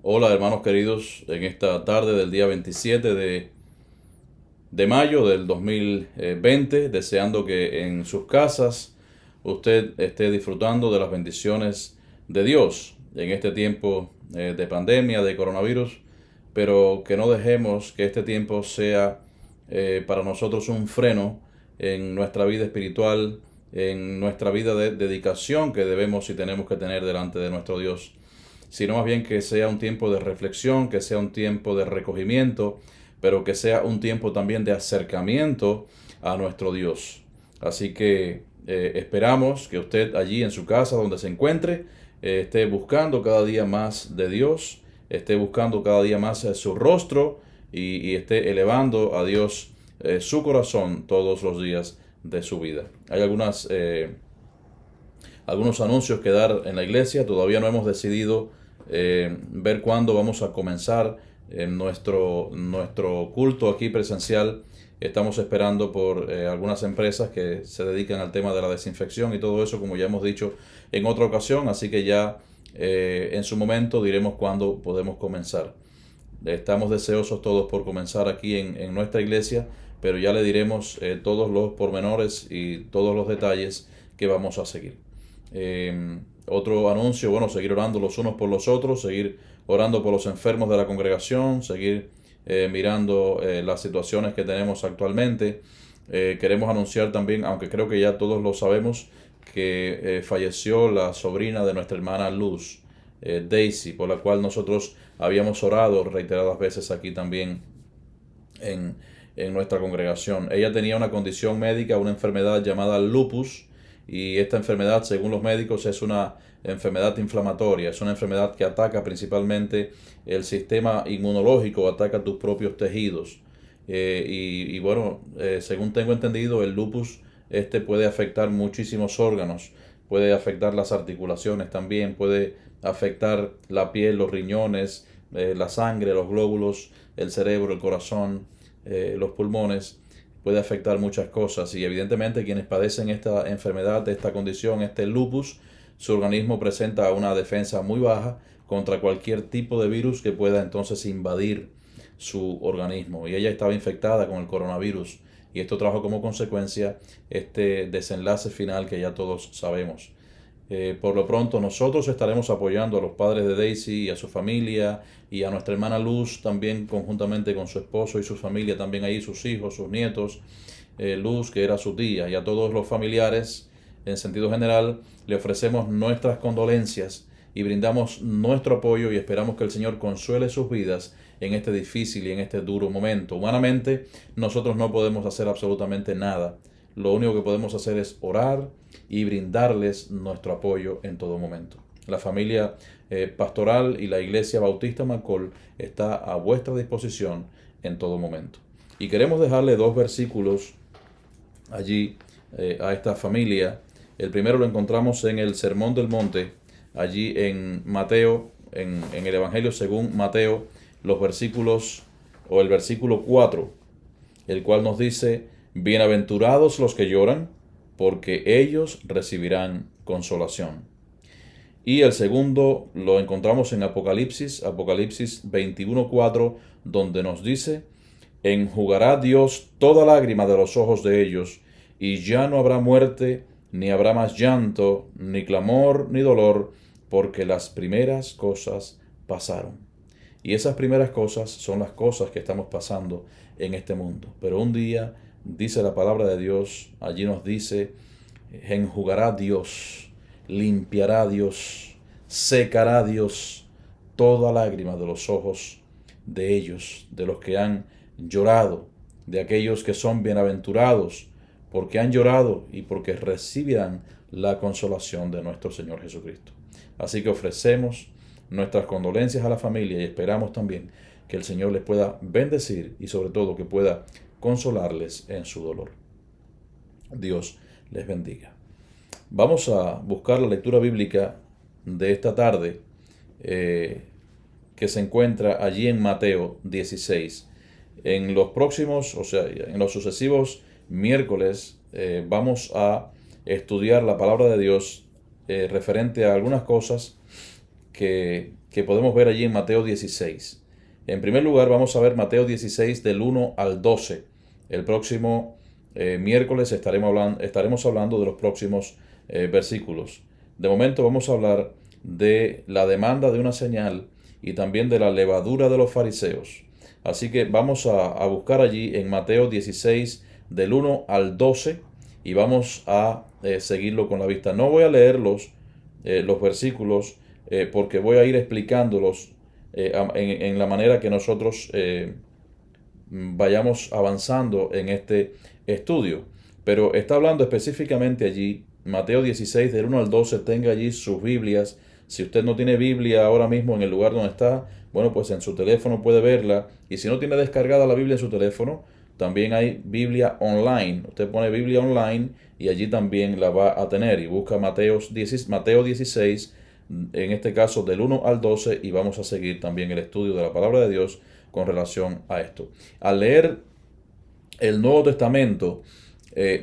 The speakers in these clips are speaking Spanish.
Hola hermanos queridos, en esta tarde del día 27 de mayo del 2020, deseando que en sus casas usted esté disfrutando de las bendiciones de Dios en este tiempo de pandemia, de coronavirus, pero que no dejemos que este tiempo sea para nosotros un freno en nuestra vida espiritual, en nuestra vida de dedicación que debemos y tenemos que tener delante de nuestro Dios, sino más bien que sea un tiempo de reflexión, que sea un tiempo de recogimiento, pero que sea un tiempo también de acercamiento a nuestro Dios. Así que esperamos que usted allí en su casa, donde se encuentre, esté buscando cada día más de Dios, esté buscando cada día más su rostro y esté elevando a Dios su corazón todos los días de su vida. Hay algunos anuncios que dar en la iglesia. Todavía no hemos decidido ver cuándo vamos a comenzar nuestro culto aquí presencial. Estamos esperando por algunas empresas que se dedican al tema de la desinfección y todo eso, como ya hemos dicho en otra ocasión. Así que ya en su momento diremos cuándo podemos comenzar. Estamos deseosos todos por comenzar aquí en nuestra iglesia, pero ya le diremos todos los pormenores y todos los detalles que vamos a seguir. Otro anuncio, bueno, seguir orando los unos por los otros, seguir orando por los enfermos de la congregación, seguir mirando las situaciones que tenemos actualmente. Queremos anunciar también, aunque creo que ya todos lo sabemos, que falleció la sobrina de nuestra hermana Luz, Daisy, por la cual nosotros habíamos orado reiteradas veces aquí también en nuestra congregación. Ella tenía una condición médica, una enfermedad llamada lupus, y esta enfermedad, según los médicos, es una enfermedad inflamatoria, es una enfermedad que ataca principalmente el sistema inmunológico, ataca tus propios tejidos. Bueno, según tengo entendido, el lupus puede afectar muchísimos órganos, puede afectar las articulaciones también, puede afectar la piel, los riñones, la sangre, los glóbulos, el cerebro, el corazón, los pulmones. Puede afectar muchas cosas y evidentemente quienes padecen esta enfermedad, esta condición, este lupus, su organismo presenta una defensa muy baja contra cualquier tipo de virus que pueda entonces invadir su organismo. Y ella estaba infectada con el coronavirus y esto trajo como consecuencia este desenlace final que ya todos sabemos. Por lo pronto nosotros estaremos apoyando a los padres de Daisy y a su familia y a nuestra hermana Luz también conjuntamente con su esposo y su familia, también ahí sus hijos, sus nietos, Luz que era su tía, y a todos los familiares en sentido general le ofrecemos nuestras condolencias y brindamos nuestro apoyo y esperamos que el Señor consuele sus vidas en este difícil y en este duro momento. Humanamente nosotros no podemos hacer absolutamente nada. Lo único que podemos hacer es orar y brindarles nuestro apoyo en todo momento. La familia pastoral y la iglesia Bautista McCall está a vuestra disposición en todo momento. Y queremos dejarle dos versículos allí a esta familia. El primero lo encontramos en el Sermón del Monte, allí en Mateo, en el Evangelio según Mateo, los versículos o el versículo 4, el cual nos dice: bienaventurados los que lloran, porque ellos recibirán consolación. Y el segundo lo encontramos en Apocalipsis 21:4, donde nos dice: enjugará Dios toda lágrima de los ojos de ellos, y ya no habrá muerte, ni habrá más llanto, ni clamor, ni dolor, porque las primeras cosas pasaron. Y esas primeras cosas son las cosas que estamos pasando en este mundo. Pero un día, dice la palabra de Dios, allí nos dice: enjugará Dios, limpiará Dios, secará Dios toda lágrima de los ojos de ellos, de los que han llorado, de aquellos que son bienaventurados, porque han llorado y porque recibirán la consolación de nuestro Señor Jesucristo. Así que ofrecemos nuestras condolencias a la familia y esperamos también que el Señor les pueda bendecir y sobre todo que pueda consolarles en su dolor. Dios les bendiga. Vamos a buscar la lectura bíblica de esta tarde que se encuentra allí en Mateo 16. En los próximos, o sea, en los sucesivos miércoles vamos a estudiar la palabra de Dios referente a algunas cosas que podemos ver allí en Mateo 16. En primer lugar, vamos a ver Mateo 16 del 1 al 12. El próximo miércoles estaremos hablando de los próximos versículos. De momento vamos a hablar de la demanda de una señal y también de la levadura de los fariseos. Así que vamos a buscar allí en Mateo 16 del 1 al 12 y vamos a seguirlo con la vista. No voy a leer los versículos porque voy a ir explicándolos en la manera que nosotros vayamos avanzando en este estudio. Pero está hablando específicamente allí, Mateo 16 del 1 al 12, tenga allí sus Biblias. Si usted no tiene Biblia ahora mismo en el lugar donde está, bueno, pues en su teléfono puede verla. Y si no tiene descargada la Biblia en su teléfono, también hay Biblia online. Usted pone Biblia online y allí también la va a tener. Y busca Mateo 16, en este caso del 1 al 12, y vamos a seguir también el estudio de la palabra de Dios con relación a esto. Al leer el Nuevo Testamento,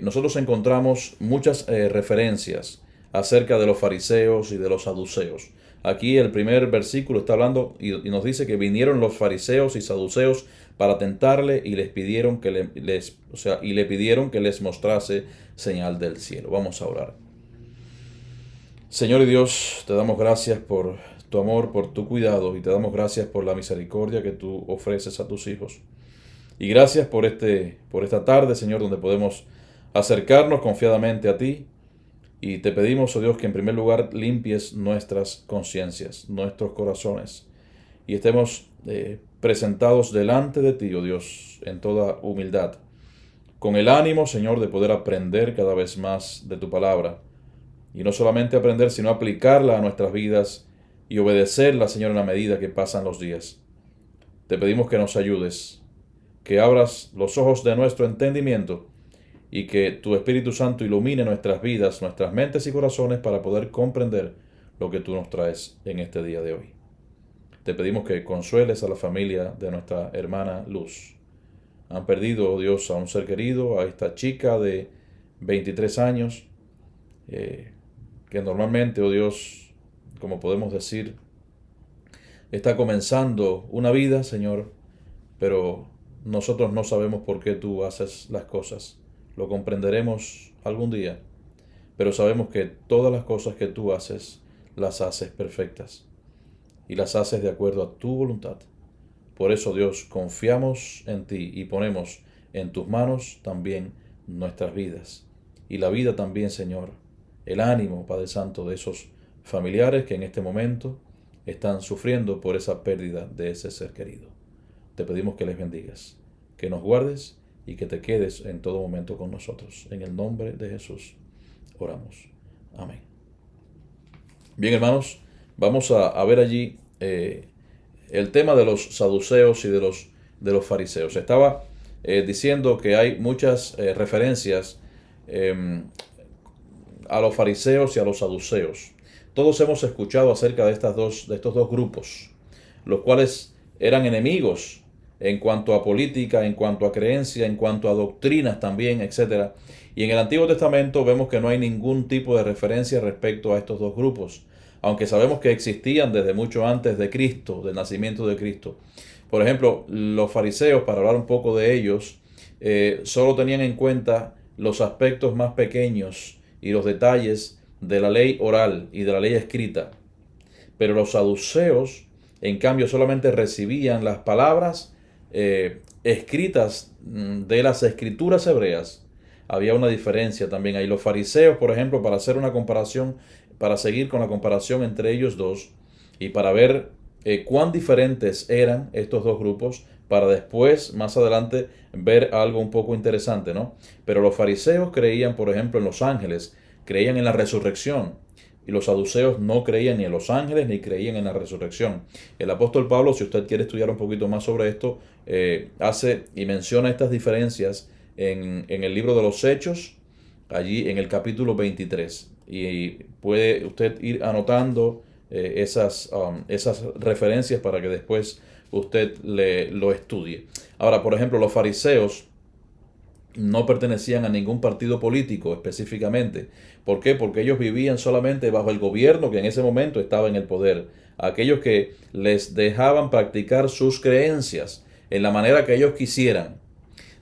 nosotros encontramos muchas referencias acerca de los fariseos y de los saduceos. Aquí el primer versículo está hablando y nos dice que vinieron los fariseos y saduceos para tentarle y les pidieron que le pidieron que les mostrase señal del cielo. Vamos a orar. Señor y Dios, te damos gracias por tu amor, por tu cuidado, y te damos gracias por la misericordia que tú ofreces a tus hijos. Y gracias por esta tarde, Señor, donde podemos acercarnos confiadamente a ti. Y te pedimos, oh Dios, que en primer lugar limpies nuestras conciencias, nuestros corazones, y estemos presentados delante de ti, oh Dios, en toda humildad, con el ánimo, Señor, de poder aprender cada vez más de tu palabra. Y no solamente aprender, sino aplicarla a nuestras vidas y obedecerla, Señor, en la medida que pasan los días. Te pedimos que nos ayudes, que abras los ojos de nuestro entendimiento y que tu Espíritu Santo ilumine nuestras vidas, nuestras mentes y corazones para poder comprender lo que tú nos traes en este día de hoy. Te pedimos que consueles a la familia de nuestra hermana Luz. Han perdido, oh Dios, a un ser querido, a esta chica de 23 años, que normalmente, oh Dios, como podemos decir, está comenzando una vida, Señor, pero nosotros no sabemos por qué tú haces las cosas. Lo comprenderemos algún día, pero sabemos que todas las cosas que tú haces, las haces perfectas y las haces de acuerdo a tu voluntad. Por eso, Dios, confiamos en ti y ponemos en tus manos también nuestras vidas. Y la vida también, Señor, el ánimo, Padre Santo, de esos familiares que en este momento están sufriendo por esa pérdida de ese ser querido. Te pedimos que les bendigas, que nos guardes y que te quedes en todo momento con nosotros. En el nombre de Jesús oramos. Amén. Bien, hermanos, vamos a ver allí el tema de los saduceos y de los fariseos. Estaba diciendo que hay muchas referencias a los fariseos y a los saduceos. Todos hemos escuchado acerca de estos dos grupos, los cuales eran enemigos en cuanto a política, en cuanto a creencia, en cuanto a doctrinas también, etc. Y en el Antiguo Testamento vemos que no hay ningún tipo de referencia respecto a estos dos grupos, aunque sabemos que existían desde mucho antes de Cristo, del nacimiento de Cristo. Por ejemplo, los fariseos, para hablar un poco de ellos, solo tenían en cuenta los aspectos más pequeños y los detalles de la ley oral y de la ley escrita. Pero los saduceos, en cambio, solamente recibían las palabras escritas de las escrituras hebreas. Había una diferencia también ahí. Los fariseos, por ejemplo, para hacer una comparación, para seguir con la comparación entre ellos dos y para ver cuán diferentes eran estos dos grupos, para después, más adelante, ver algo un poco interesante, ¿no? Pero los fariseos creían, por ejemplo, en los ángeles, creían en la resurrección, y los saduceos no creían ni en los ángeles ni creían en la resurrección. El apóstol Pablo, si usted quiere estudiar un poquito más sobre esto, hace y menciona estas diferencias en el libro de los Hechos, allí en el capítulo 23. Y puede usted ir anotando esas referencias para que después usted lo estudie. Ahora, por ejemplo, los fariseos no pertenecían a ningún partido político específicamente. ¿Por qué? Porque ellos vivían solamente bajo el gobierno que en ese momento estaba en el poder. Aquellos que les dejaban practicar sus creencias en la manera que ellos quisieran.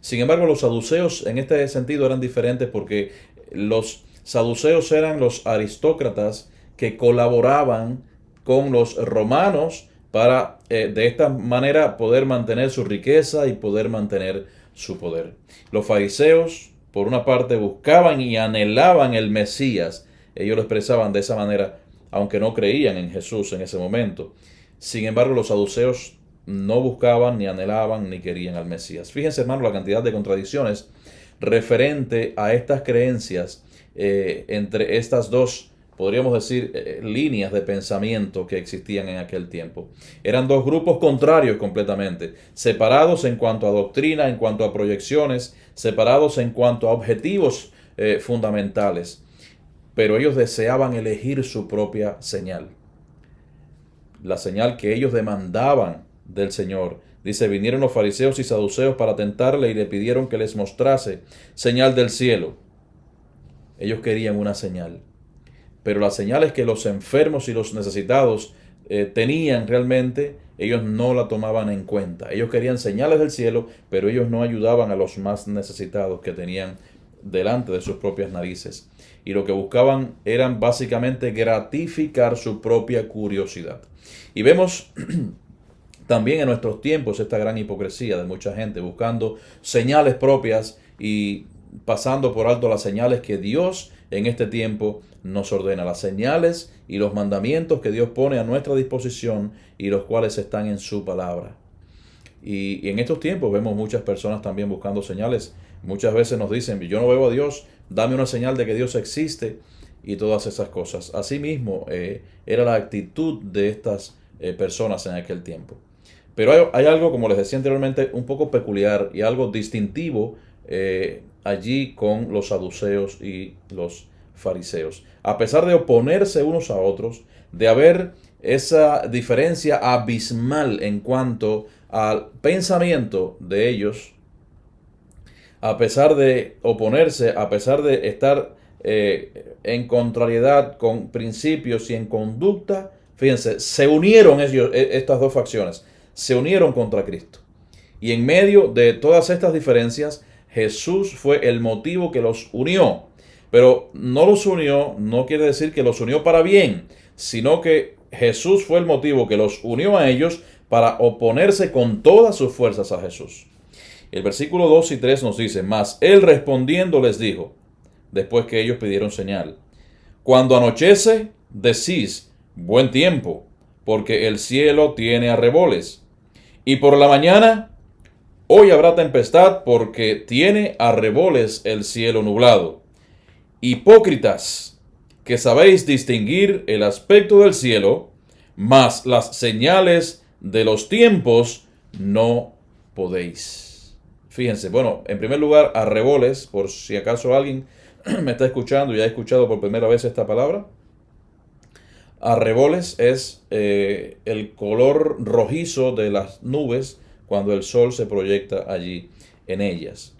Sin embargo, los saduceos en este sentido eran diferentes porque los saduceos eran los aristócratas que colaboraban con los romanos para de esta manera poder mantener su riqueza y poder mantener su poder. Los fariseos, por una parte, buscaban y anhelaban el Mesías. Ellos lo expresaban de esa manera, aunque no creían en Jesús en ese momento. Sin embargo, los saduceos no buscaban, ni anhelaban, ni querían al Mesías. Fíjense, hermano, la cantidad de contradicciones referente a estas creencias entre estas dos, podríamos decir, líneas de pensamiento que existían en aquel tiempo. Eran dos grupos contrarios completamente, separados en cuanto a doctrina, en cuanto a proyecciones, separados en cuanto a objetivos fundamentales, pero ellos deseaban elegir su propia señal, la señal que ellos demandaban del Señor. Dice, vinieron los fariseos y saduceos para tentarle y le pidieron que les mostrase señal del cielo. Ellos querían una señal, pero las señales que los enfermos y los necesitados tenían realmente, ellos no la tomaban en cuenta. Ellos querían señales del cielo, pero ellos no ayudaban a los más necesitados que tenían delante de sus propias narices. Y lo que buscaban eran básicamente gratificar su propia curiosidad. Y vemos también en nuestros tiempos esta gran hipocresía de mucha gente buscando señales propias y pasando por alto las señales que Dios en este tiempo nos ordena, las señales y los mandamientos que Dios pone a nuestra disposición y los cuales están en su palabra. Y en estos tiempos vemos muchas personas también buscando señales. Muchas veces nos dicen, yo no veo a Dios, dame una señal de que Dios existe y todas esas cosas. Asimismo, era la actitud de estas personas en aquel tiempo. Pero hay algo, como les decía anteriormente, un poco peculiar y algo distintivo allí con los saduceos y los fariseos. A pesar de oponerse unos a otros, de haber esa diferencia abismal en cuanto al pensamiento de ellos, a pesar de oponerse, a pesar de estar en contrariedad con principios y en conducta, fíjense, se unieron ellos, estas dos facciones, se unieron contra Cristo. Y en medio de todas estas diferencias, Jesús fue el motivo que los unió. Pero no los unió, no quiere decir que los unió para bien, sino que Jesús fue el motivo que los unió a ellos para oponerse con todas sus fuerzas a Jesús. El versículo 2 y 3 nos dice, mas él respondiendo les dijo, después que ellos pidieron señal, cuando anochece, decís, buen tiempo, porque el cielo tiene arreboles. Y por la mañana, hoy habrá tempestad, porque tiene arreboles el cielo nublado. Hipócritas, que sabéis distinguir el aspecto del cielo, mas las señales de los tiempos no podéis. Fíjense, bueno, en primer lugar, arreboles, por si acaso alguien me está escuchando y ha escuchado por primera vez esta palabra. Arreboles es el color rojizo de las nubes cuando el sol se proyecta allí en ellas.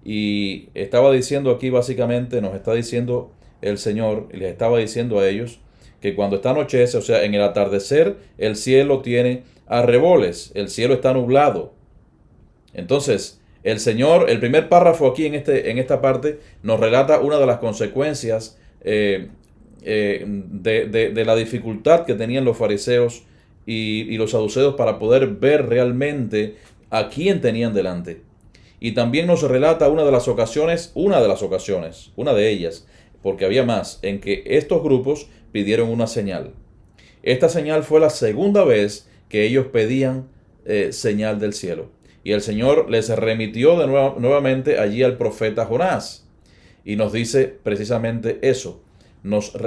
Y estaba diciendo aquí básicamente, nos está diciendo el Señor, y les estaba diciendo a ellos, que cuando está anochece, o sea, en el atardecer, el cielo tiene arreboles, el cielo está nublado. Entonces, el Señor, el primer párrafo aquí en esta parte, nos relata una de las consecuencias de la dificultad que tenían los fariseos y los saduceos para poder ver realmente a quién tenían delante. Y también nos relata una de ellas, porque había más, en que estos grupos pidieron una señal. Esta señal fue la segunda vez que ellos pedían señal del cielo. Y el Señor les remitió nuevamente allí al profeta Jonás. Y nos dice precisamente eso.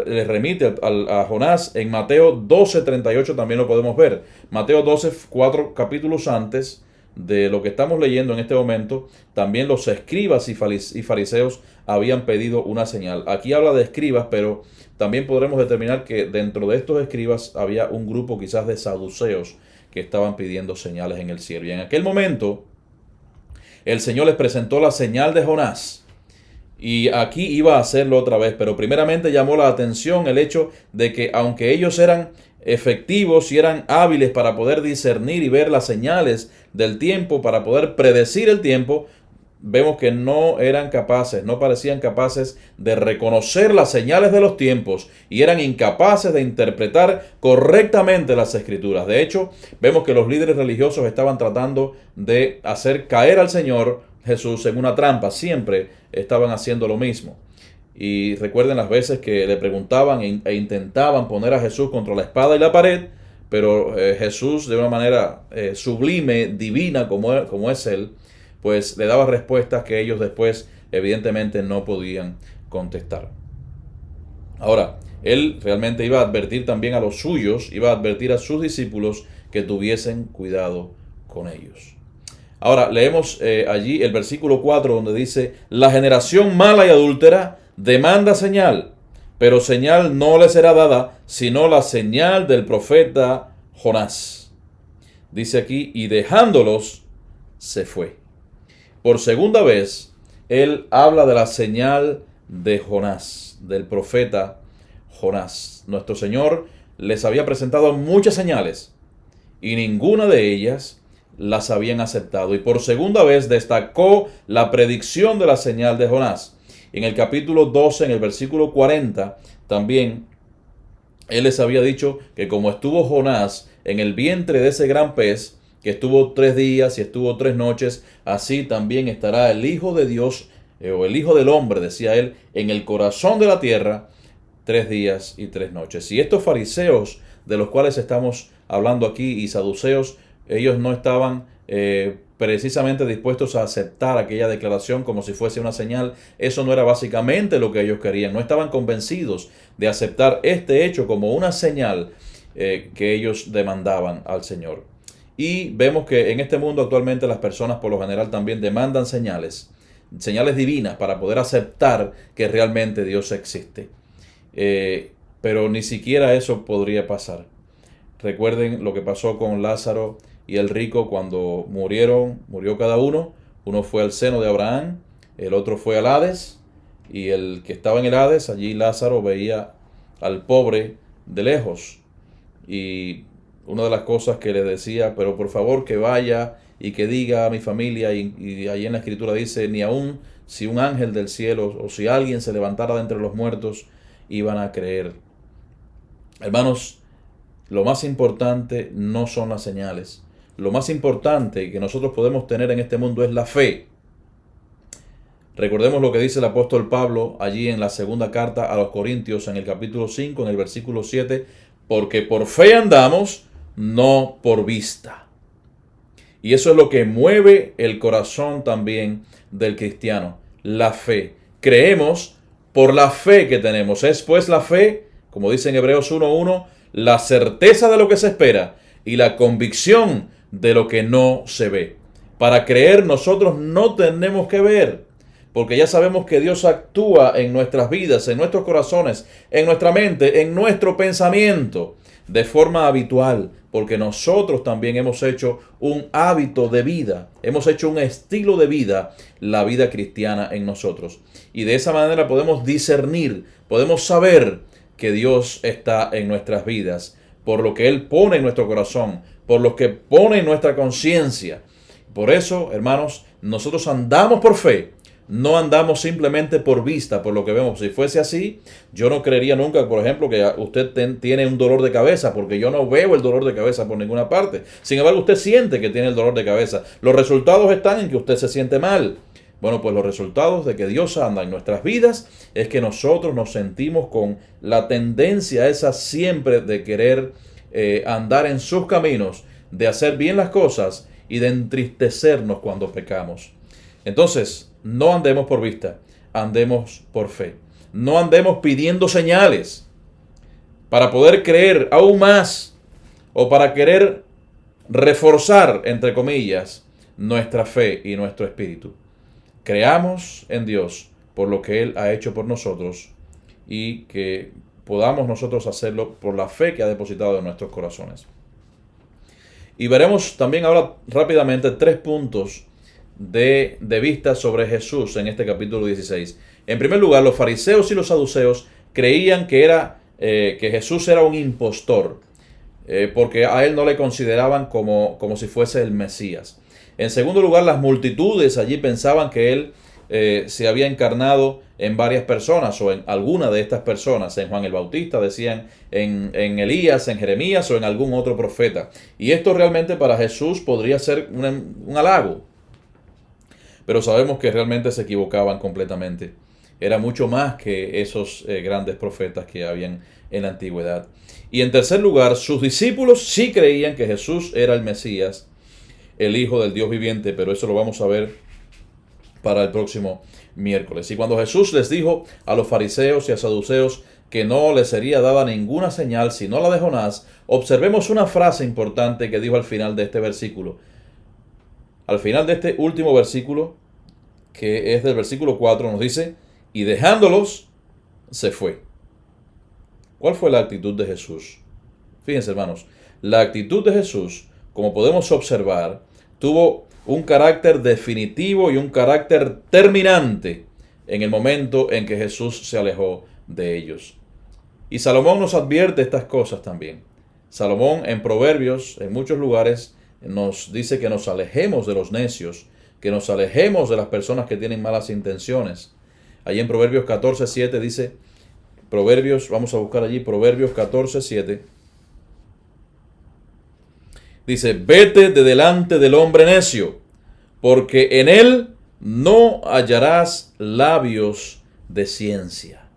Les remite a Jonás en Mateo 12:38, también lo podemos ver. Mateo 12, 4 capítulos antes de lo que estamos leyendo en este momento, también los escribas y fariseos habían pedido una señal. Aquí habla de escribas, pero también podremos determinar que dentro de estos escribas había un grupo quizás de saduceos que estaban pidiendo señales en el cielo. Y en aquel momento, el Señor les presentó la señal de Jonás. Y aquí iba a hacerlo otra vez, pero primeramente llamó la atención el hecho de que aunque ellos eran efectivos y eran hábiles para poder discernir y ver las señales del tiempo, para poder predecir el tiempo, vemos que no eran capaces, no parecían capaces de reconocer las señales de los tiempos y eran incapaces de interpretar correctamente las escrituras. De hecho, vemos que los líderes religiosos estaban tratando de hacer caer al Señor Jesús en una trampa. Siempre estaban haciendo lo mismo. Y recuerden las veces que le preguntaban e intentaban poner a Jesús contra la espada y la pared, pero Jesús, de una manera sublime, divina como es Él, pues le daba respuestas que ellos después evidentemente no podían contestar. Ahora, Él realmente iba a advertir también a los suyos, iba a advertir a sus discípulos que tuviesen cuidado con ellos. Ahora, leemos allí el versículo 4 donde dice: la generación mala y adúltera demanda señal, pero señal no le será dada, sino la señal del profeta Jonás. Dice aquí: y dejándolos, se fue. Por segunda vez, él habla de la señal de Jonás, del profeta Jonás. Nuestro Señor les había presentado muchas señales y ninguna de ellas las habían aceptado. Y por segunda vez destacó la predicción de la señal de Jonás. En el capítulo 12, en el versículo 40, también él les había dicho que como estuvo Jonás en el vientre de ese gran pez, que estuvo 3 días y estuvo 3 noches, así también estará el Hijo de Dios, o el Hijo del Hombre, decía él, en el corazón de la tierra 3 días y 3 noches. Y estos fariseos de los cuales estamos hablando aquí y saduceos, ellos no estaban precisamente dispuestos a aceptar aquella declaración como si fuese una señal. Eso no era básicamente lo que ellos querían. No estaban convencidos de aceptar este hecho como una señal que ellos demandaban al Señor. Y vemos que en este mundo actualmente las personas por lo general también demandan señales divinas para poder aceptar que realmente Dios existe. Pero ni siquiera eso podría pasar. Recuerden lo que pasó con Lázaro y el rico cuando murió cada uno. Uno fue al seno de Abraham, el otro fue al Hades, y el que estaba en el Hades, allí Lázaro veía al pobre de lejos. Y una de las cosas que le decía: pero por favor que vaya y que diga a mi familia, y allí en la escritura dice: ni aun si un ángel del cielo o si alguien se levantara de entre los muertos, iban a creer. Hermanos, lo más importante no son las señales. Lo más importante que nosotros podemos tener en este mundo es la fe. Recordemos lo que dice el apóstol Pablo allí en la segunda carta a los Corintios, en el capítulo 5, en el versículo 7, porque por fe andamos, no por vista. Y eso es lo que mueve el corazón también del cristiano, la fe. Creemos por la fe que tenemos. Es pues la fe, como dice en Hebreos 1:1, la certeza de lo que se espera y la convicción de lo que no se ve. Para creer nosotros no tenemos que ver, porque ya sabemos que Dios actúa en nuestras vidas, en nuestros corazones, en nuestra mente, en nuestro pensamiento, de forma habitual, porque nosotros también hemos hecho un hábito de vida, hemos hecho un estilo de vida, la vida cristiana en nosotros. Y de esa manera podemos discernir, podemos saber que Dios está en nuestras vidas, por lo que Él pone en nuestro corazón, por lo que pone en nuestra conciencia. Por eso, hermanos, nosotros andamos por fe. No andamos simplemente por vista, por lo que vemos. Si fuese así, yo no creería nunca, por ejemplo, que usted tiene un dolor de cabeza, porque yo no veo el dolor de cabeza por ninguna parte. Sin embargo, usted siente que tiene el dolor de cabeza. Los resultados están en que usted se siente mal. Bueno, pues los resultados de que Dios anda en nuestras vidas es que nosotros nos sentimos con la tendencia esa siempre de querer andar en sus caminos, de hacer bien las cosas y de entristecernos cuando pecamos. Entonces, no andemos por vista, andemos por fe. No andemos pidiendo señales para poder creer aún más o para querer reforzar, entre comillas, nuestra fe y nuestro espíritu. Creamos en Dios por lo que Él ha hecho por nosotros y que podamos nosotros hacerlo por la fe que ha depositado en nuestros corazones. Y veremos también ahora rápidamente 3 puntos de vista sobre Jesús en este capítulo 16. En primer lugar, los fariseos y los saduceos creían que Jesús era un impostor, porque a él no le consideraban como si fuese el Mesías. En segundo lugar, las multitudes allí pensaban que él se había encarnado en varias personas o en alguna de estas personas, en Juan el Bautista, decían en Elías, en Jeremías o en algún otro profeta. Y esto realmente para Jesús podría ser un halago, pero sabemos que realmente se equivocaban completamente. Era mucho más que esos grandes profetas que habían en la antigüedad. Y en tercer lugar, sus discípulos sí creían que Jesús era el Mesías, el Hijo del Dios viviente, pero eso lo vamos a ver para el próximo miércoles. Y cuando Jesús les dijo a los fariseos y a saduceos que no les sería dada ninguna señal sino la de Jonás, observemos una frase importante que dijo al final de este versículo. Al final de este último versículo, que es del versículo 4, nos dice: y dejándolos, se fue. ¿Cuál fue la actitud de Jesús? Fíjense, hermanos, la actitud de Jesús, como podemos observar, tuvo un carácter definitivo y un carácter terminante en el momento en que Jesús se alejó de ellos. Y Salomón nos advierte estas cosas también. Salomón en Proverbios, en muchos lugares, nos dice que nos alejemos de los necios, que nos alejemos de las personas que tienen malas intenciones. Allí en Proverbios 14:7 dice, vamos a buscar allí Proverbios 14:7. Dice: vete de delante del hombre necio, porque en él no hallarás labios de ciencia.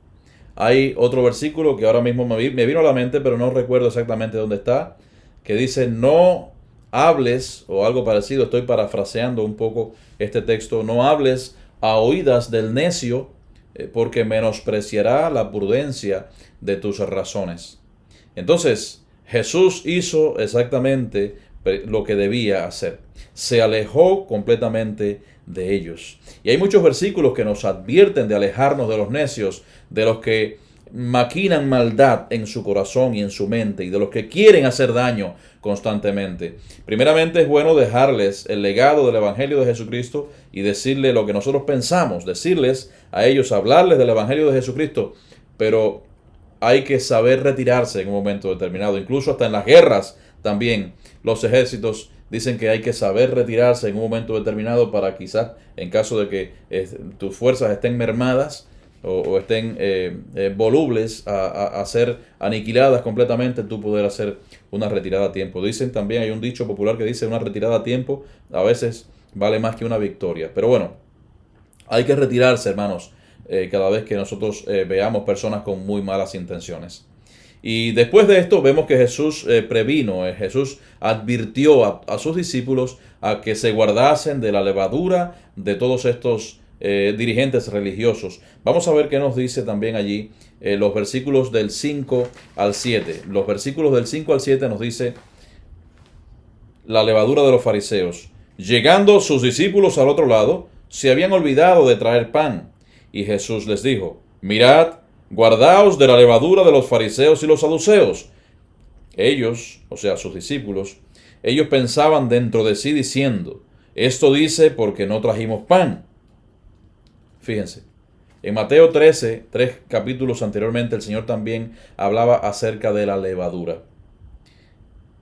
Hay otro versículo que ahora mismo me vino a la mente, pero no recuerdo exactamente dónde está, que dice: no hables, o algo parecido, estoy parafraseando un poco este texto, no hables a oídas del necio, porque menospreciará la prudencia de tus razones. Entonces, Jesús hizo exactamente lo que debía hacer. Se alejó completamente de ellos. Y hay muchos versículos que nos advierten de alejarnos de los necios, de los que maquinan maldad en su corazón y en su mente, y de los que quieren hacer daño constantemente. Primeramente, es bueno dejarles el legado del Evangelio de Jesucristo y decirles lo que nosotros pensamos, decirles a ellos, hablarles del Evangelio de Jesucristo, pero hay que saber retirarse en un momento determinado. Incluso hasta en las guerras también los ejércitos dicen que hay que saber retirarse en un momento determinado para, quizás en caso de que tus fuerzas estén mermadas o estén volubles a ser aniquiladas completamente, tú poder hacer una retirada a tiempo. Dicen también, hay un dicho popular que dice: una retirada a tiempo a veces vale más que una victoria. Pero bueno, hay que retirarse, hermanos, cada vez que nosotros veamos personas con muy malas intenciones. Y después de esto vemos que Jesús previno, Jesús advirtió a sus discípulos a que se guardasen de la levadura de todos estos dirigentes religiosos. Vamos a ver qué nos dice también allí los versículos del 5 al 7. Los versículos del 5 al 7 nos dice la levadura de los fariseos. Llegando sus discípulos al otro lado, se habían olvidado de traer pan. Y Jesús les dijo: mirad, guardaos de la levadura de los fariseos y los saduceos. Ellos, o sea, sus discípulos, ellos pensaban dentro de sí diciendo: esto dice porque no trajimos pan. Fíjense, en Mateo 13, 3 capítulos anteriormente, el Señor también hablaba acerca de la levadura,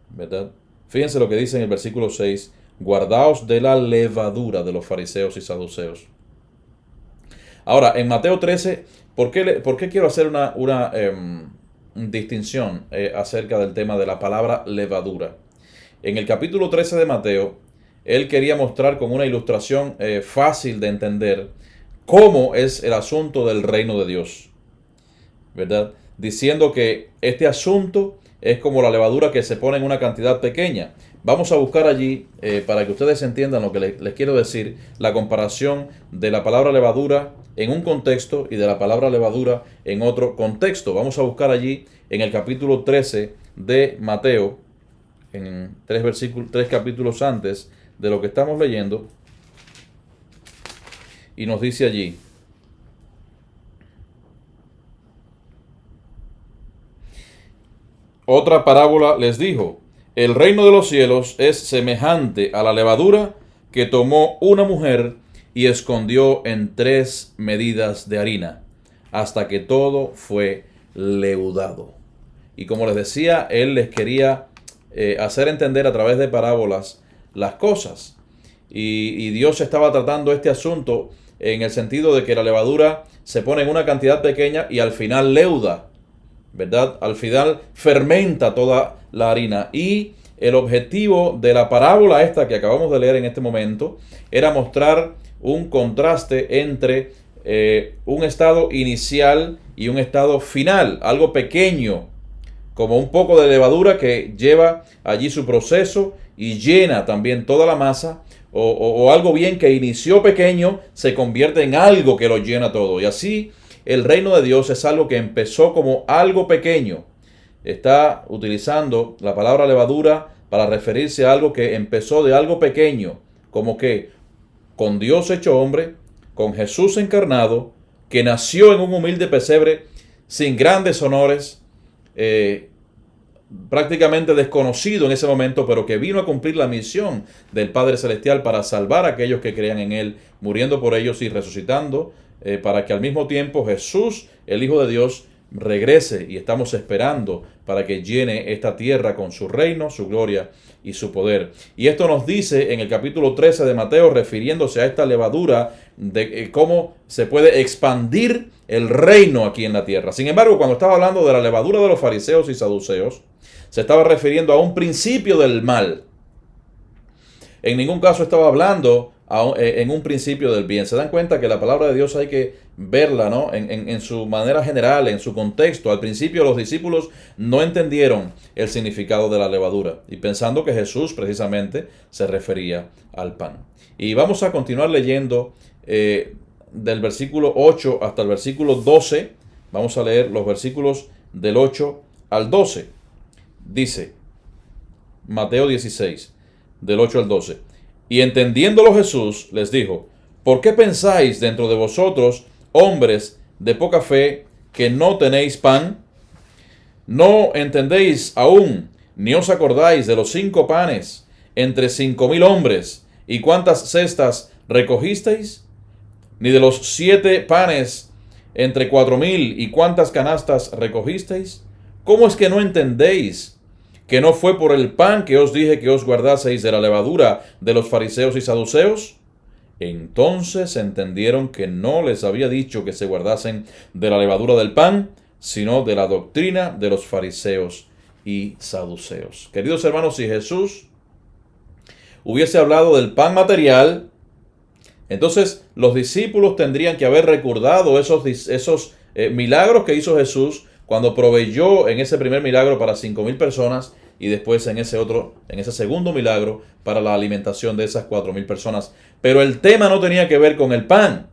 ¿verdad? Fíjense lo que dice en el versículo 6: guardaos de la levadura de los fariseos y saduceos. Ahora, en Mateo 13, ¿por qué quiero hacer una distinción acerca del tema de la palabra levadura? En el capítulo 13 de Mateo, él quería mostrar con una ilustración fácil de entender cómo es el asunto del reino de Dios, ¿verdad? Diciendo que este asunto es como la levadura que se pone en una cantidad pequeña. Vamos a buscar allí, para que ustedes entiendan lo que les quiero decir, la comparación de la palabra levadura en un contexto y de la palabra levadura en otro contexto. Vamos a buscar allí en el capítulo 13 de Mateo, en 3 capítulos antes de lo que estamos leyendo, y nos dice allí: otra parábola les dijo: el reino de los cielos es semejante a la levadura que tomó una mujer y escondió en 3 medidas de harina, hasta que todo fue leudado. Y como les decía, él les quería hacer entender a través de parábolas las cosas. Y Dios estaba tratando este asunto en el sentido de que la levadura se pone en una cantidad pequeña y al final leuda, ¿verdad? Al final fermenta toda la harina. Y el objetivo de la parábola esta que acabamos de leer en este momento era mostrar un contraste entre un estado inicial y un estado final, algo pequeño, como un poco de levadura que lleva allí su proceso y llena también toda la masa, o algo bien que inició pequeño se convierte en algo que lo llena todo. Y así el reino de Dios es algo que empezó como algo pequeño. Está utilizando la palabra levadura para referirse a algo que empezó de algo pequeño, como que con Dios hecho hombre, con Jesús encarnado, que nació en un humilde pesebre, sin grandes honores, prácticamente desconocido en ese momento, pero que vino a cumplir la misión del Padre Celestial para salvar a aquellos que creían en Él, muriendo por ellos y resucitando, para que al mismo tiempo Jesús, el Hijo de Dios, regrese, y estamos esperando para que llene esta tierra con su reino, su gloria y su poder. Y esto nos dice en el capítulo 13 de Mateo, refiriéndose a esta levadura, de cómo se puede expandir el reino aquí en la tierra. Sin embargo, cuando estaba hablando de la levadura de los fariseos y saduceos, se estaba refiriendo a un principio del mal. En ningún caso estaba hablando en un principio del bien. Se dan cuenta que la palabra de Dios hay que verla, ¿no? En su manera general, en su contexto. Al principio los discípulos no entendieron el significado de la levadura, y pensando que Jesús precisamente se refería al pan. Y vamos a continuar leyendo del versículo 8 hasta el versículo 12. Vamos a leer los versículos del 8 al 12. Dice Mateo 16, del 8 al 12. Y entendiéndolo Jesús les dijo: ¿por qué pensáis dentro de vosotros, hombres de poca fe, que no tenéis pan? ¿No entendéis aún, ni os acordáis de los 5 panes entre 5,000 hombres, y cuántas cestas recogisteis? ¿Ni de los 7 panes entre 4,000, y cuántas canastas recogisteis? ¿Cómo es que no entendéis que no fue por el pan que os dije que os guardaseis de la levadura de los fariseos y saduceos? Entonces entendieron que no les había dicho que se guardasen de la levadura del pan, sino de la doctrina de los fariseos y saduceos. Queridos hermanos, si Jesús hubiese hablado del pan material, entonces los discípulos tendrían que haber recordado esos milagros que hizo Jesús cuando proveyó en ese primer milagro para 5,000 personas, y después en ese segundo milagro para la alimentación de esas 4,000 personas. Pero el tema no tenía que ver con el pan.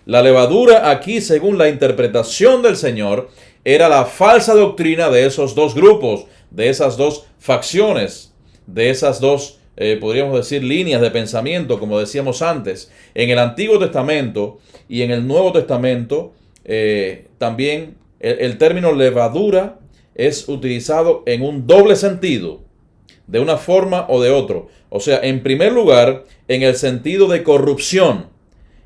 La levadura aquí, según la interpretación del Señor, era la falsa doctrina de esos dos grupos, de esas dos facciones, de esas dos, podríamos decir, líneas de pensamiento, como decíamos antes. En el Antiguo Testamento y en el Nuevo Testamento, también el término levadura es utilizado en un doble sentido, de una forma o de otro. O sea, en primer lugar, en el sentido de corrupción.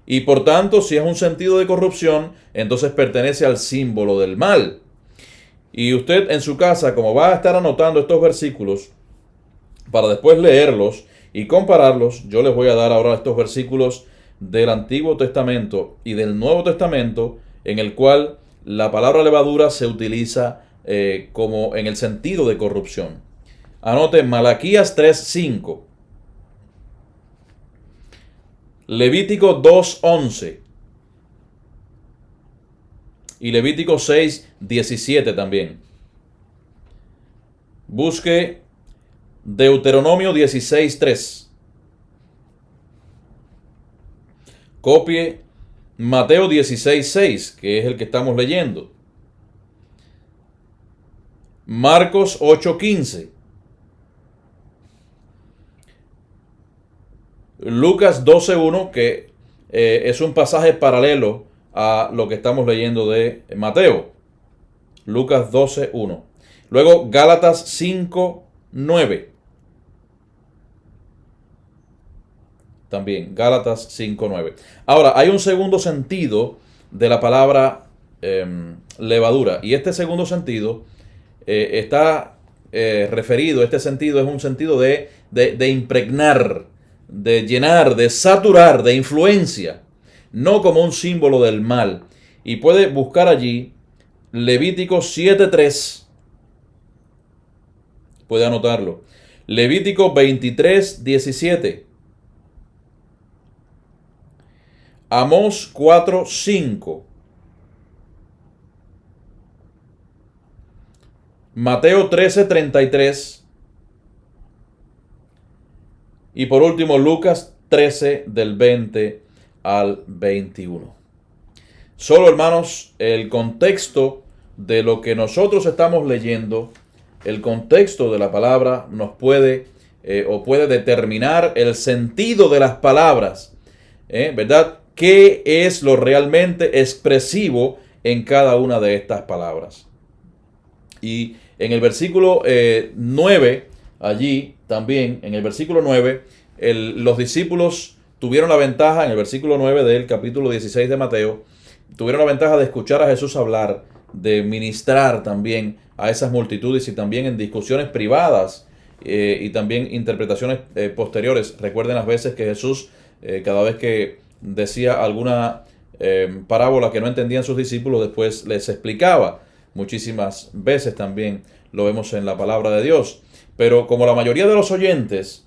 Y por tanto, si es un sentido de corrupción, entonces pertenece al símbolo del mal. Y usted en su casa, como va a estar anotando estos versículos, para después leerlos y compararlos, yo les voy a dar ahora estos versículos del Antiguo Testamento y del Nuevo Testamento, en el cual la palabra levadura se utiliza como en el sentido de corrupción. Anote Malaquías 3:5, Levítico 2:11 y Levítico 6:17 también. Busque Deuteronomio 16:3. Copie Mateo 16:6, que es el que estamos leyendo. Marcos 8:15. Lucas 12:1, que es un pasaje paralelo a lo que estamos leyendo de Mateo. Lucas 12:1. Luego Gálatas 5:9. también, Gálatas 5:9. Ahora, hay un segundo sentido de la palabra levadura. Y este segundo sentido está referido, este sentido es un sentido de impregnar, de llenar, de saturar, de influencia, no como un símbolo del mal. Y puede buscar allí Levítico 7:3. Puede anotarlo. Levítico 23:17. Amós 4:5. Mateo 13:33. Y por último, Lucas 13, del 20 al 21. Solo, hermanos, el contexto de lo que nosotros estamos leyendo, el contexto de la palabra nos puede o puede determinar el sentido de las palabras, ¿verdad? ¿Qué es lo realmente expresivo en cada una de estas palabras? Y en el versículo 9, allí también, en el versículo 9, los discípulos tuvieron la ventaja, en el versículo 9 del capítulo 16 de Mateo, tuvieron la ventaja de escuchar a Jesús hablar, de ministrar también a esas multitudes y también en discusiones privadas y también interpretaciones posteriores. Recuerden las veces que Jesús, cada vez que decía alguna parábola que no entendían sus discípulos, después les explicaba. Muchísimas veces también lo vemos en la palabra de Dios. Pero como la mayoría de los oyentes,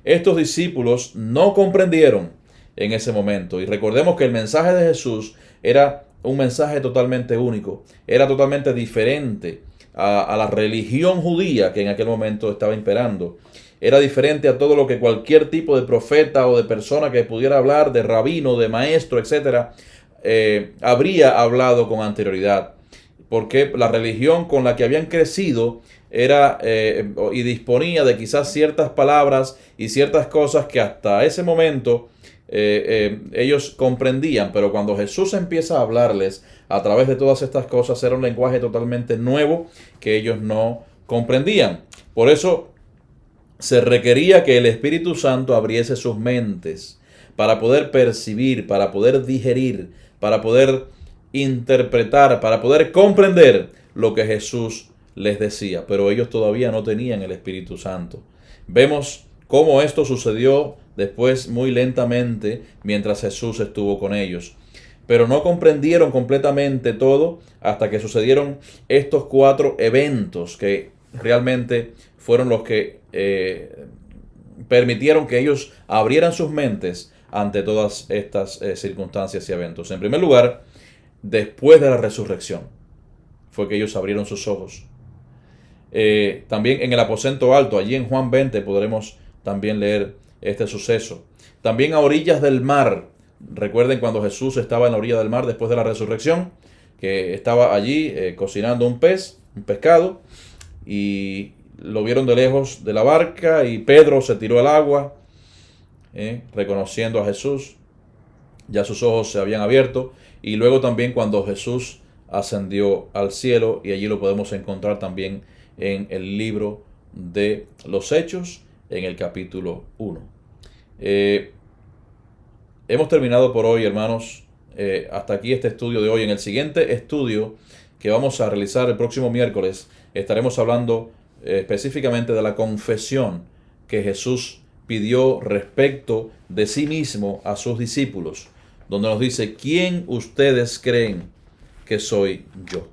estos discípulos no comprendieron en ese momento. Y recordemos que el mensaje de Jesús era un mensaje totalmente único, era totalmente diferente a la religión judía que en aquel momento estaba imperando. Era diferente a todo lo que cualquier tipo de profeta o de persona que pudiera hablar, de rabino, de maestro, etcétera, habría hablado con anterioridad. Porque la religión con la que habían crecido era y disponía de quizás ciertas palabras y ciertas cosas que hasta ese momento ellos comprendían, pero cuando Jesús empieza a hablarles a través de todas estas cosas, era un lenguaje totalmente nuevo que ellos no comprendían. Por eso se requería que el Espíritu Santo abriese sus mentes para poder percibir, para poder digerir, para poder interpretar, para poder comprender lo que Jesús les decía. Pero ellos todavía no tenían el Espíritu Santo. Vemos cómo esto sucedió después muy lentamente mientras Jesús estuvo con ellos. Pero no comprendieron completamente todo hasta que sucedieron estos 4 eventos que realmente fueron los que permitieron que ellos abrieran sus mentes ante todas estas circunstancias y eventos. En primer lugar, después de la resurrección, fue que ellos abrieron sus ojos. También en el aposento alto, allí en Juan 20, podremos también leer este suceso. También a orillas del mar. Recuerden cuando Jesús estaba en la orilla del mar después de la resurrección, que estaba allí cocinando un pescado, y lo vieron de lejos de la barca y Pedro se tiró al agua, reconociendo a Jesús. Ya sus ojos se habían abierto. Y luego también cuando Jesús ascendió al cielo, y allí lo podemos encontrar también en el libro de los Hechos, en el capítulo 1. Hemos terminado por hoy, hermanos. Hasta aquí este estudio de hoy. En el siguiente estudio que vamos a realizar el próximo miércoles, estaremos hablando específicamente de la confesión que Jesús pidió respecto de sí mismo a sus discípulos, donde nos dice: ¿quién ustedes creen que soy yo?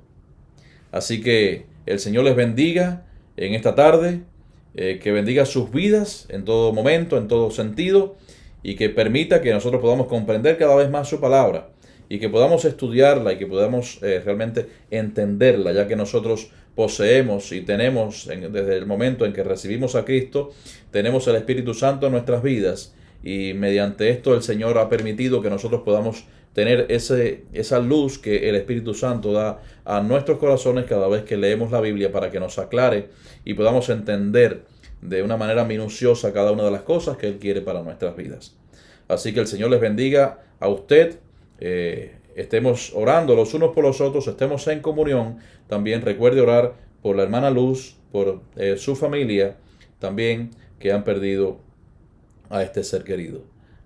Así que el Señor les bendiga en esta tarde, que bendiga sus vidas en todo momento, en todo sentido, y que permita que nosotros podamos comprender cada vez más su palabra y que podamos estudiarla y que podamos realmente entenderla, ya que nosotros poseemos y tenemos, desde el momento en que recibimos a Cristo, tenemos el Espíritu Santo en nuestras vidas, y mediante esto el Señor ha permitido que nosotros podamos tener esa luz que el Espíritu Santo da a nuestros corazones cada vez que leemos la Biblia, para que nos aclare y podamos entender de una manera minuciosa cada una de las cosas que Él quiere para nuestras vidas. Así que el Señor les bendiga a usted. Estemos orando los unos por los otros, estemos en comunión. También recuerde orar por la hermana Luz, por su familia, también que han perdido a este ser querido.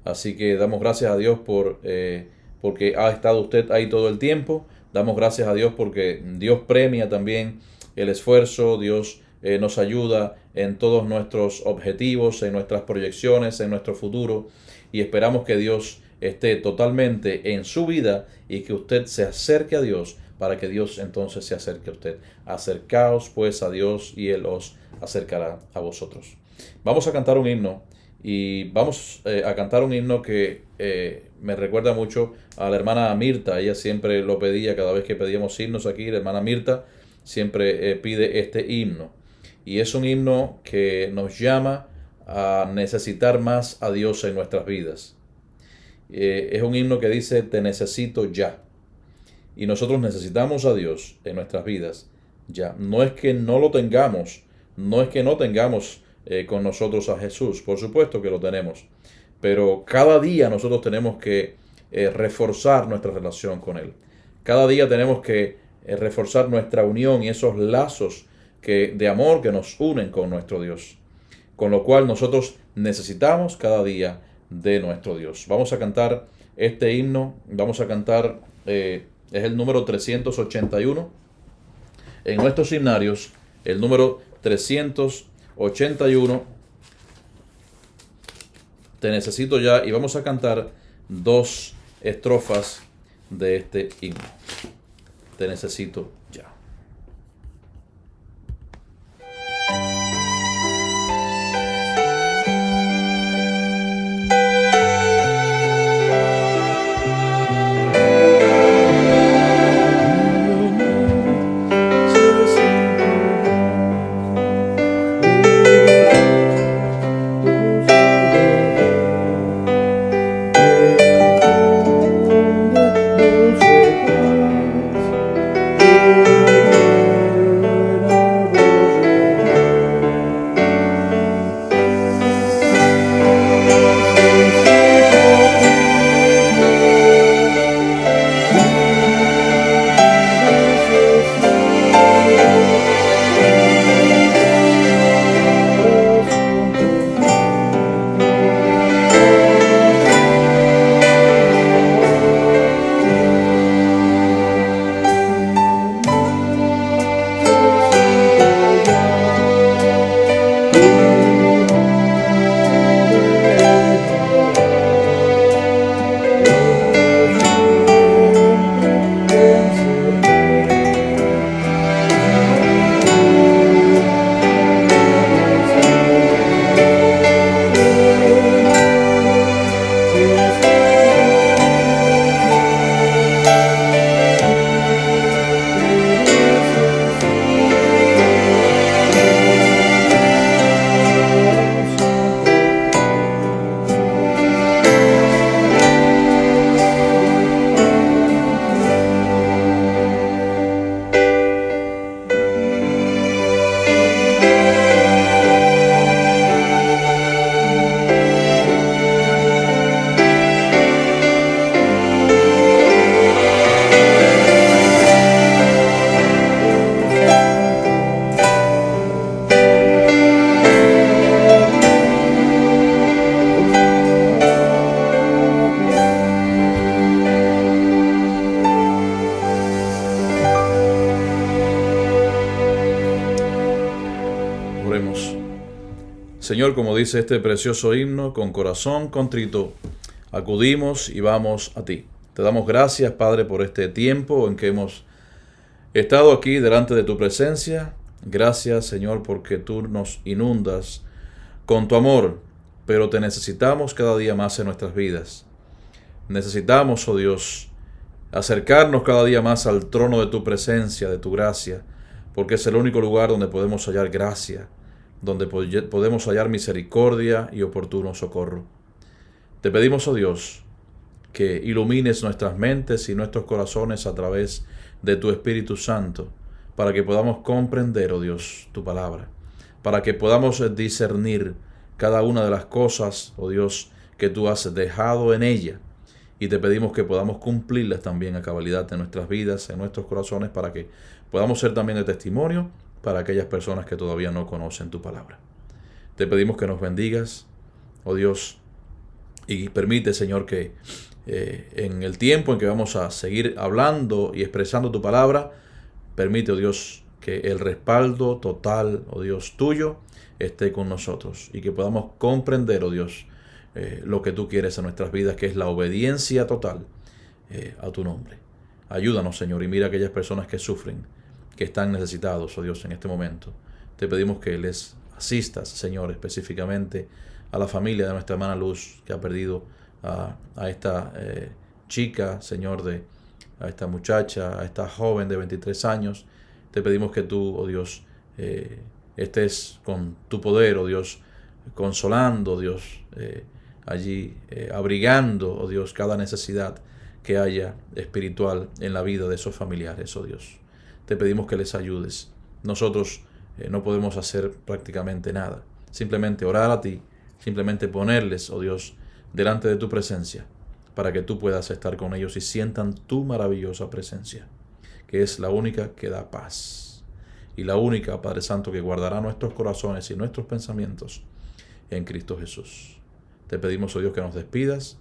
Así que damos gracias a Dios porque ha estado usted ahí todo el tiempo. Damos gracias a Dios porque Dios premia también el esfuerzo. Dios nos ayuda en todos nuestros objetivos, en nuestras proyecciones, en nuestro futuro. Y esperamos que Dios esté totalmente en su vida y que usted se acerque a Dios para que Dios entonces se acerque a usted. Acercaos pues a Dios y Él os acercará a vosotros. Vamos a cantar un himno y vamos a cantar un himno que me recuerda mucho a la hermana Mirta. Ella siempre lo pedía cada vez que pedíamos himnos aquí. La hermana Mirta siempre pide este himno. Y es un himno que nos llama a necesitar más a Dios en nuestras vidas. Es un himno que dice: te necesito ya. Y nosotros necesitamos a Dios en nuestras vidas ya. No es que no lo tengamos, no es que no tengamos con nosotros a Jesús. Por supuesto que lo tenemos. Pero cada día nosotros tenemos que reforzar nuestra relación con Él. Cada día tenemos que reforzar nuestra unión y esos lazos de amor que nos unen con nuestro Dios. Con lo cual nosotros necesitamos cada día de nuestro Dios. Vamos a cantar este himno. Vamos a cantar, es el número 381. En nuestros himnarios, el número 381. Te necesito ya. Y vamos a cantar 2 estrofas de este himno. Te necesito ya. Señor, como dice este precioso himno, con corazón contrito, acudimos y vamos a ti. Te damos gracias, Padre, por este tiempo en que hemos estado aquí delante de tu presencia. Gracias, Señor, porque tú nos inundas con tu amor, pero te necesitamos cada día más en nuestras vidas. Necesitamos, oh Dios, acercarnos cada día más al trono de tu presencia, de tu gracia, porque es el único lugar donde podemos hallar gracia, donde podemos hallar misericordia y oportuno socorro. Te pedimos, oh Dios, que ilumines nuestras mentes y nuestros corazones a través de tu Espíritu Santo, para que podamos comprender, oh Dios, tu palabra, para que podamos discernir cada una de las cosas, oh Dios, que tú has dejado en ella, y te pedimos que podamos cumplirlas también a cabalidad en nuestras vidas, en nuestros corazones, para que podamos ser también de testimonio para aquellas personas que todavía no conocen tu palabra. Te pedimos que nos bendigas, oh Dios, Y permite, Señor, que en el tiempo en que vamos a seguir hablando y expresando tu palabra, permite, oh Dios, que el respaldo total, oh Dios, tuyo esté con nosotros y que podamos comprender, oh Dios, lo que tú quieres en nuestras vidas, que es la obediencia total a tu nombre. Ayúdanos, Señor, y mira a aquellas personas que sufren, que están necesitados, oh Dios, en este momento. Te pedimos que les asistas, Señor, específicamente a la familia de nuestra hermana Luz, que ha perdido a esta chica, Señor, a esta muchacha, a esta joven de 23 años. Te pedimos que tú, oh Dios, estés con tu poder, oh Dios, consolando, Dios, allí abrigando, oh Dios, cada necesidad que haya espiritual en la vida de esos familiares, oh Dios. Te pedimos que les ayudes. Nosotros no podemos hacer prácticamente nada. Simplemente orar a ti, simplemente ponerles, oh Dios, delante de tu presencia, para que tú puedas estar con ellos y sientan tu maravillosa presencia, que es la única que da paz y la única, Padre Santo, que guardará nuestros corazones y nuestros pensamientos en Cristo Jesús. Te pedimos, oh Dios, que nos despidas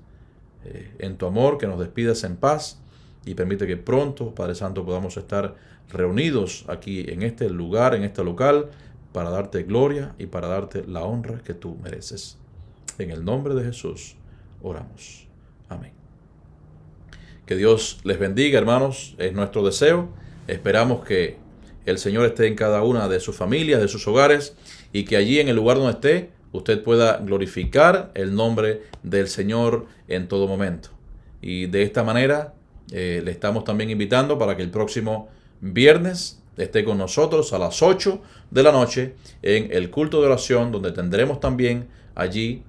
en tu amor, que nos despidas en paz y permite que pronto, Padre Santo, podamos estar reunidos aquí en este lugar, en este local, para darte gloria y para darte la honra que tú mereces. En el nombre de Jesús oramos. Amén. Que Dios les bendiga, hermanos, es nuestro deseo. Esperamos que el Señor esté en cada una de sus familias, de sus hogares, y que allí en el lugar donde esté, usted pueda glorificar el nombre del Señor en todo momento. Y de esta manera le estamos también invitando para que el próximo viernes esté con nosotros a las 8 de la noche en el culto de oración, donde tendremos también allí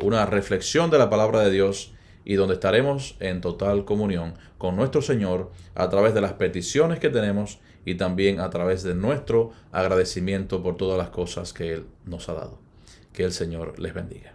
una reflexión de la palabra de Dios y donde estaremos en total comunión con nuestro Señor a través de las peticiones que tenemos y también a través de nuestro agradecimiento por todas las cosas que Él nos ha dado. Que el Señor les bendiga.